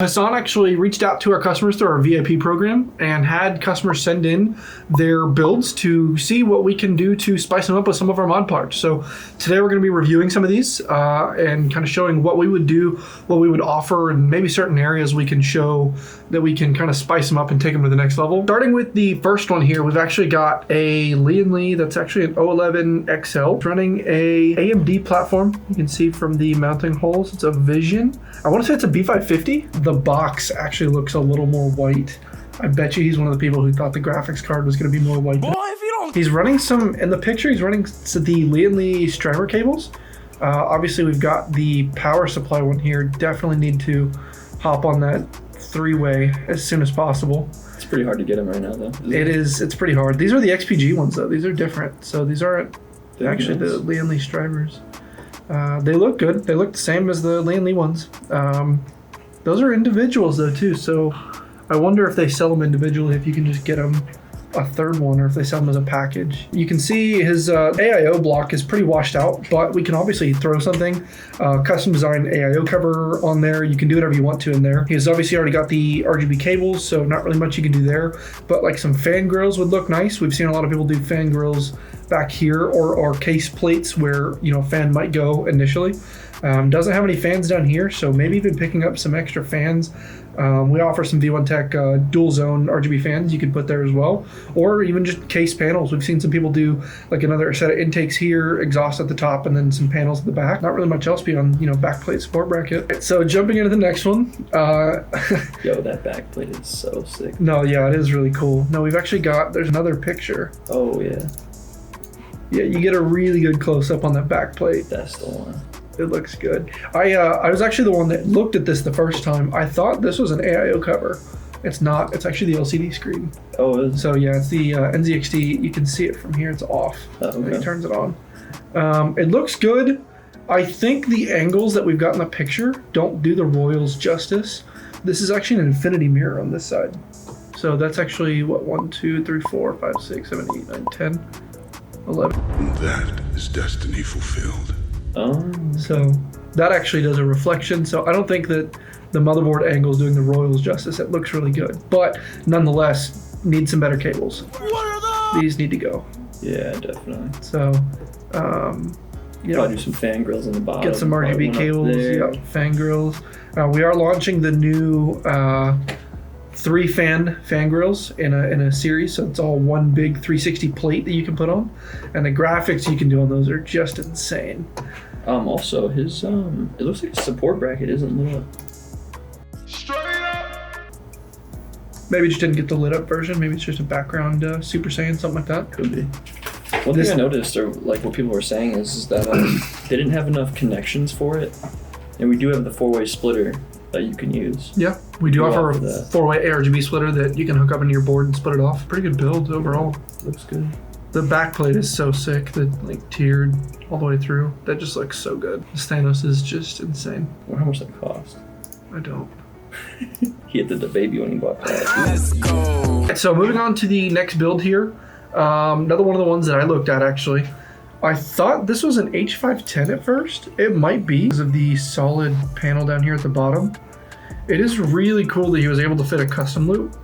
Hassan actually reached out to our customers through our VIP program and had customers send in their builds to see what we can do to spice them up with some of our mod parts. So today we're going to be reviewing some of these and kind of showing what we would do, what we would offer, and maybe certain areas we can show that we can kind of spice them up and take them to the next level. Starting with the first one here, we've actually got a Lian Li that's actually an O11 XL. It's running a AMD platform. You can see from the mounting holes, it's a Vision. I want to say it's a B550. The box actually looks a little more white. I bet you he's one of the people who thought the graphics card was going to be more white. Boy, if you don't... He's running some, in the picture, he's running the Lian Li striver cables. Obviously, we've got the power supply one here. Definitely need to hop on that three-way as soon as possible. It's pretty hard to get them right now, though. It's pretty hard. These are the XPG ones, though. These are different. So these aren't actually the Lian Li strivers. They look good. They look the same as the Lian Li ones. Those are individuals though too, so I wonder if they sell them individually, if you can just get them a third one, or if they sell them as a package. You can see his AIO block is pretty washed out, but we can obviously throw something, custom design AIO cover on there. You can do whatever you want to in there. He's obviously already got the RGB cables, so not really much you can do there, but like some fan grills would look nice. We've seen a lot of people do fan grills back here, or case plates where, you know, fan might go initially. Doesn't have any fans down here, so maybe even picking up some extra fans. We offer some V1Tech dual zone RGB fans you could put there as well, or even just case panels. We've seen some people do like another set of intakes here, exhaust at the top, and then some panels at the back. Not really much else beyond, you know, backplate support bracket. So jumping into the next one. Yo, that backplate is so sick. No, yeah, it is really cool. No, we've actually got, there's another picture. Oh yeah. Yeah, you get a really good close up on that backplate. That's the one. It looks good. I was actually the one that looked at this the first time. I thought this was an AIO cover. It's not. It's actually the LCD screen. Oh, is it? So yeah, it's the NZXT. You can see it from here. It's off. Oh, okay. When he turns it on. It looks good. I think the angles that we've got in the picture don't do the Royals justice. This is actually an infinity mirror on this side. So that's actually what, 1, 2, 3, 4, 5, 6, 7, 8, 9, 10, 11. That is destiny fulfilled. So that actually does a reflection. So I don't think that the motherboard angle is doing the Royals justice. It looks really good, but nonetheless need some better cables. What are those? These need to go. Yeah, definitely. So, you know, Probably do some fan grills in the bottom. get some RGB cables, yep, fan grills. We are launching the new 3 fan grills in a series, so it's all one big 360 plate that you can put on, and the graphics you can do on those are just insane. Also his it looks like a support bracket isn't lit up. Straight up. Maybe just didn't get the lit up version. Maybe it's just a background Super Saiyan, something like that. Could be. One thing I noticed, or like what people were saying, is that they didn't have enough connections for it, and we do have the 4-way splitter that you can use. Yeah, we do offer a that. 4-way ARGB splitter that you can hook up into your board and split it off. Pretty good build overall. Looks good. The backplate is so sick, that like tiered all the way through. That just looks so good. The Thanos is just insane. I wonder how much that cost. I don't. He hit the baby when he bought that. Let's go. So moving on to the next build here. Another one of the ones that I looked at actually. I thought this was an H510 at first. It might be because of the solid panel down here at the bottom. It is really cool that he was able to fit a custom loop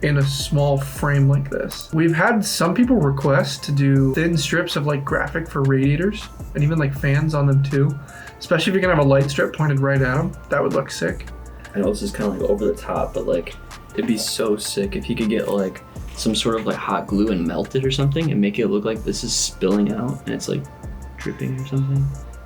in a small frame like this. We've had some people request to do thin strips of like graphic for radiators and even like fans on them too. Especially if you're gonna have a light strip pointed right at them. That would look sick. I know this is kind of like over the top, but like it'd be so sick if you could get like some sort of like hot glue and melt it or something and make it look like this is spilling out and it's like dripping or something.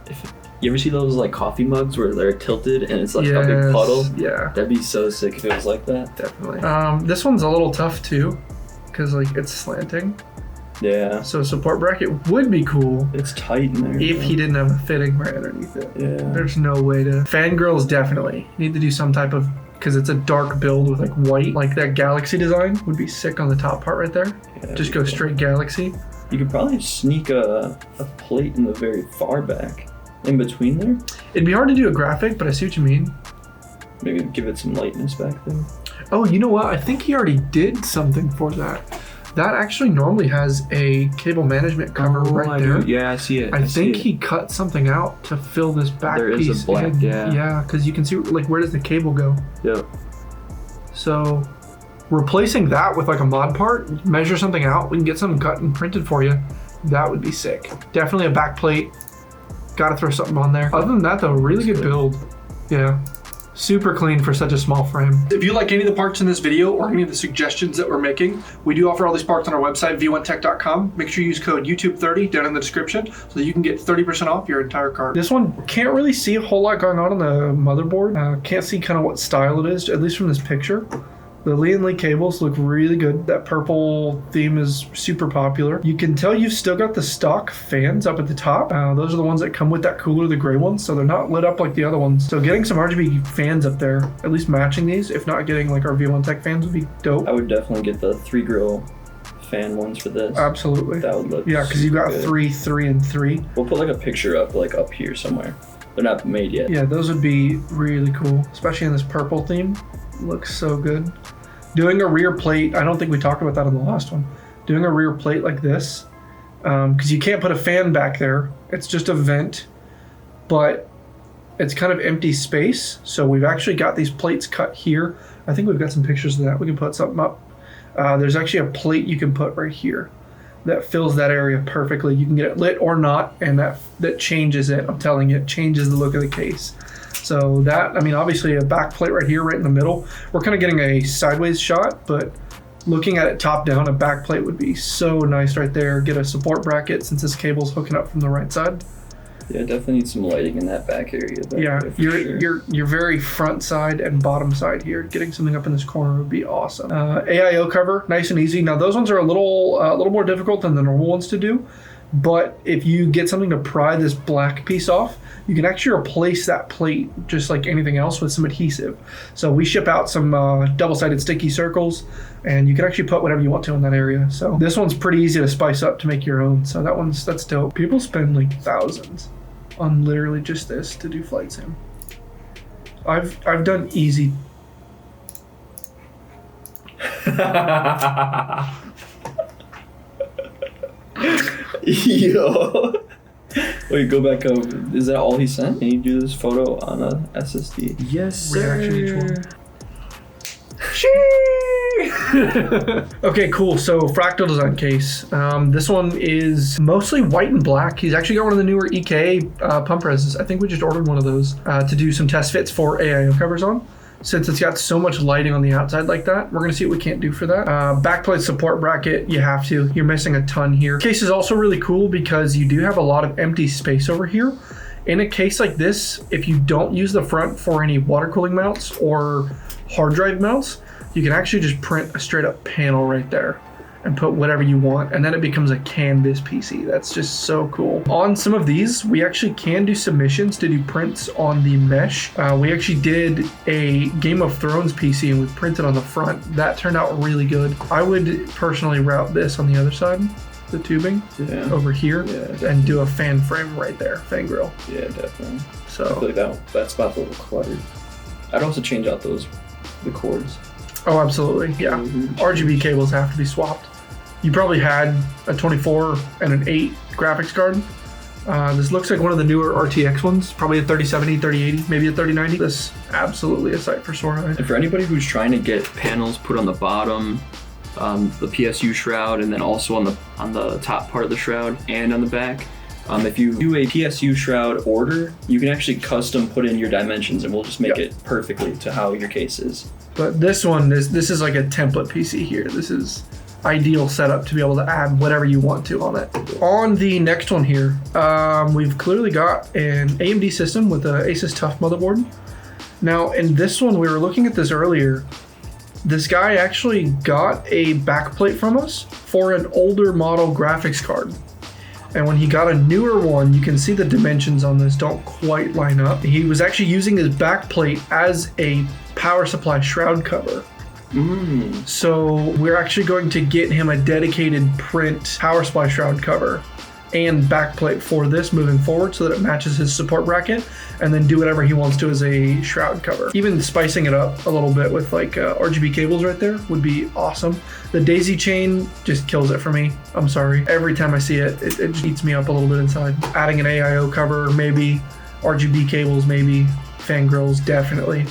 If you ever see those like coffee mugs where they're tilted and it's like a big puddle? Yeah. That'd be so sick if it was like that. Definitely. This one's a little tough too, because like it's slanting. Yeah. So support bracket would be cool It's tight in there. if he didn't have a fitting right underneath it. Yeah. There's no way to. Fangirls definitely need to do some type of, because it's a dark build with like white, like that Galaxy design would be sick on the top part right there. Yeah, Just go straight Galaxy. You could probably sneak a plate in the very far back, in between there. It'd be hard to do a graphic, but I see what you mean. Maybe give it some lightness back there. Oh, you know what? I think he already did something for that. That actually normally has a cable management cover right there. Yeah, I see it. I see think it. he cut something out to fill this back There is piece. a black, in. yeah. Yeah, because you can see like where does the cable go? Yep. So replacing that with like a mod part, measure something out, we can get something cut and printed for you. That would be sick. Definitely a back plate. Gotta throw something on there. Other than that though, really good build. Yeah. Super clean for such a small frame. If you like any of the parts in this video or any of the suggestions that we're making, we do offer all these parts on our website, v1tech.com. Make sure you use code YouTube30 down in the description so that you can get 30% off your entire cart. This one can't really see a whole lot going on the motherboard. Can't see kind of what style it is, at least from this picture. The Lian Li cables look really good. That purple theme is super popular. You can tell you've still got the stock fans up at the top. Those are the ones that come with that cooler, the gray ones, so they're not lit up like the other ones. So getting some RGB fans up there, at least matching these, if not getting like our V1 Tech fans would be dope. I would definitely get the 3 grill fan ones for this. Absolutely. That would look. Yeah, because you got good. 3, 3, and 3. We'll put like a picture up, like up here somewhere. They're not made yet. Yeah, those would be really cool, especially in this purple theme. Looks so good. Doing a rear plate, I don't think we talked about that on the last one. Doing a rear plate like this, because you can't put a fan back there. It's just a vent, but it's kind of empty space. So we've actually got these plates cut here. I think we've got some pictures of that. We can put something up. There's actually a plate you can put right here that fills that area perfectly. You can get it lit or not, and that changes it. I'm telling you, it changes the look of the case. So that, I mean, obviously a back plate right here, right in the middle. We're kind of getting a sideways shot, but looking at it top down, a back plate would be so nice right there. Get a support bracket since this cable's hooking up from the right side. Yeah, definitely need some lighting in that back area. Yeah, sure. you're very front side and bottom side here. Getting something up in this corner would be awesome. AIO cover, nice and easy. Now those ones are a little more difficult than the normal ones to do. But if you get something to pry this black piece off, you can actually replace that plate just like anything else with some adhesive. So we ship out some double-sided sticky circles, and you can actually put whatever you want to in that area. So this one's pretty easy to spice up to make your own. So that's dope. People spend like thousands on literally just this to do flight sim. I've done easy. Yo. Wait, go back up. Is that all he sent? Can you do this photo on a SSD? Yes, sir. Reaction each one. Okay, cool. So Fractal Design case. This one is mostly white and black. He's actually got one of the newer EKA pump presses. I think we just ordered one of those to do some test fits for AIO covers on. Since it's got so much lighting on the outside like that, we're gonna see what we can't do for that. Backplate support bracket, you have to. You're missing a ton here. Case is also really cool because you do have a lot of empty space over here. In a case like this, if you don't use the front for any water cooling mounts or hard drive mounts, you can actually just print a straight up panel right there and put whatever you want, and then it becomes a canvas PC. That's just so cool. On some of these, we actually can do submissions to do prints on the mesh. We actually did a Game of Thrones PC and we printed on the front. That turned out really good. I would personally route this on the other side, the tubing, over here, and do a fan frame right there, fan grill. Yeah, definitely. So I feel like that spot's a little cluttered. I'd also change out the cords. Oh, absolutely, yeah. RGB cables have to be swapped. You probably had a 24 and an 8 graphics card. This looks like one of the newer RTX ones, probably a 3070, 3080, maybe a 3090. This absolutely a sight for sore eyes. And for anybody who's trying to get panels put on the bottom, the PSU shroud, and then also on the top part of the shroud and on the back, if you do a PSU shroud order, you can actually custom put in your dimensions, and we'll just make it perfectly to how your case is. But this one, this is like a template PC here. This is ideal setup to be able to add whatever you want to on it. On the next one here, we've clearly got an AMD system with a Asus TUF motherboard. Now in this one, we were looking at this earlier. This guy actually got a backplate from us for an older model graphics card. And when he got a newer one, you can see the dimensions on this don't quite line up. He was actually using his backplate as a power supply shroud cover. So we're actually going to get him a dedicated print power supply shroud cover and backplate for this moving forward so that it matches his support bracket, and then do whatever he wants to as a shroud cover. Even spicing it up a little bit with like RGB cables right there would be awesome. The daisy chain just kills it for me. I'm sorry. Every time I see it, it just eats me up a little bit inside. Adding an AIO cover, maybe. RGB cables, maybe. Fan grills, definitely.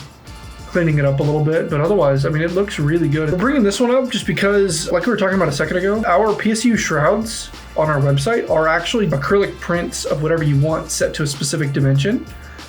Cleaning it up a little bit, but otherwise, I mean, it looks really good. We're bringing this one up just because, like we were talking about a second ago, our PSU shrouds on our website are actually acrylic prints of whatever you want set to a specific dimension.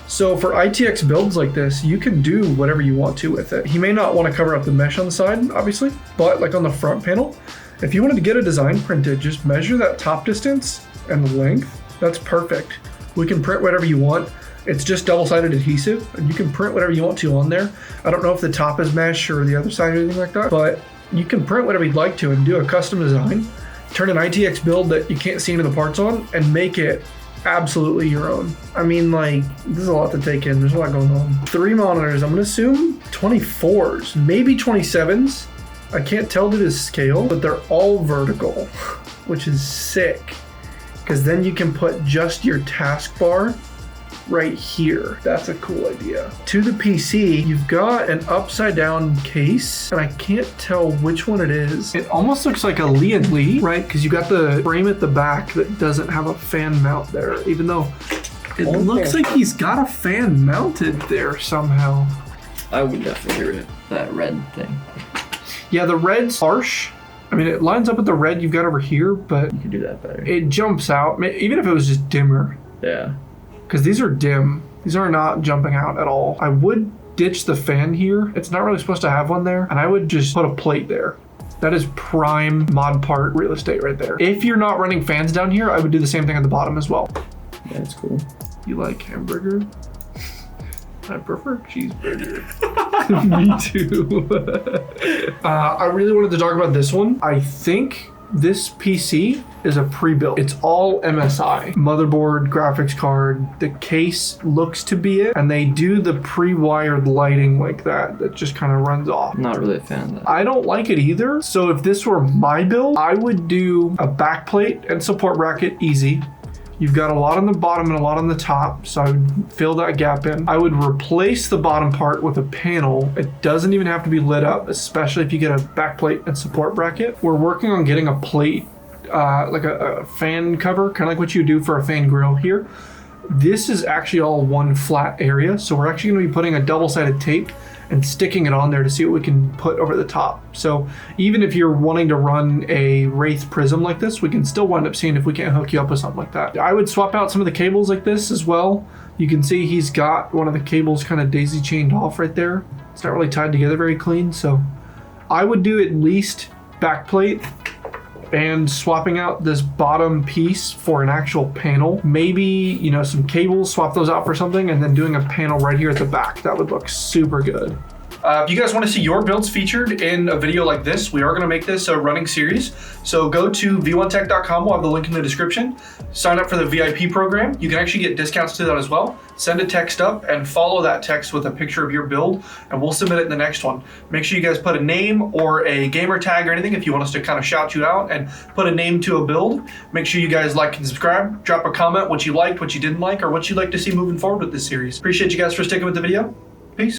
So for ITX builds like this, you can do whatever you want to with it. He may not want to cover up the mesh on the side, obviously, but like on the front panel, if you wanted to get a design printed, just measure that top distance and the length. That's perfect. We can print whatever you want. It's just double-sided adhesive, and you can print whatever you want to on there. I don't know if the top is mesh or the other side or anything like that, but you can print whatever you'd like to and do a custom design, turn an ITX build that you can't see any of the parts on, and make it absolutely your own. I mean, like, this is a lot to take in. There's a lot going on. 3 monitors, I'm gonna assume 24s, maybe 27s. I can't tell to this scale, but they're all vertical, which is sick, because then you can put just your taskbar right here. That's a cool idea. To the PC, you've got an upside down case, and I can't tell which one it is. It almost looks like a Lian Li, right? Because you got the frame at the back that doesn't have a fan mount there, even though it looks like he's got a fan mounted there somehow. I would definitely get rid of that red thing. Yeah, the red's harsh. I mean, it lines up with the red you've got over here, but You could do that better. it jumps out, even if it was just dimmer. Yeah. Because these are dim. These are not jumping out at all. I would ditch the fan here. It's not really supposed to have one there. And I would just put a plate there. That is prime mod part real estate right there. If you're not running fans down here, I would do the same thing at the bottom as well. Yeah, that's cool. You like hamburger? I prefer cheeseburger. Me too. I really wanted to talk about this one. I think this PC is a pre-built. It's all MSI. Motherboard, graphics card, the case looks to be it, and they do the pre-wired lighting like that just kind of runs off. I'm not really a fan of that. I don't like it either. So if this were my build, I would do a backplate and support bracket easy. You've got a lot on the bottom and a lot on the top, so I would fill that gap in. I would replace the bottom part with a panel. It doesn't even have to be lit up, especially if you get a backplate and support bracket. We're working on getting a plate, like a fan cover, kind of like what you do for a fan grill here. This is actually all one flat area, so we're actually gonna be putting a double-sided tape and sticking it on there to see what we can put over the top. So even if you're wanting to run a Wraith Prism like this, we can still wind up seeing if we can't hook you up with something like that. I would swap out some of the cables like this as well. You can see he's got one of the cables kind of daisy chained off right there. It's not really tied together very clean, so I would do at least backplate and swapping out this bottom piece for an actual panel. Maybe, you know, some cables, swap those out for something, and then doing a panel right here at the back. That would look super good. If you guys want to see your builds featured in a video like this, we are going to make this a running series. So go to v1tech.com. We'll have the link in the description. Sign up for the VIP program. You can actually get discounts to that as well. Send a text up and follow that text with a picture of your build, and we'll submit it in the next one. Make sure you guys put a name or a gamer tag or anything if you want us to kind of shout you out and put a name to a build. Make sure you guys like and subscribe. Drop a comment what you liked, what you didn't like, or what you'd like to see moving forward with this series. Appreciate you guys for sticking with the video.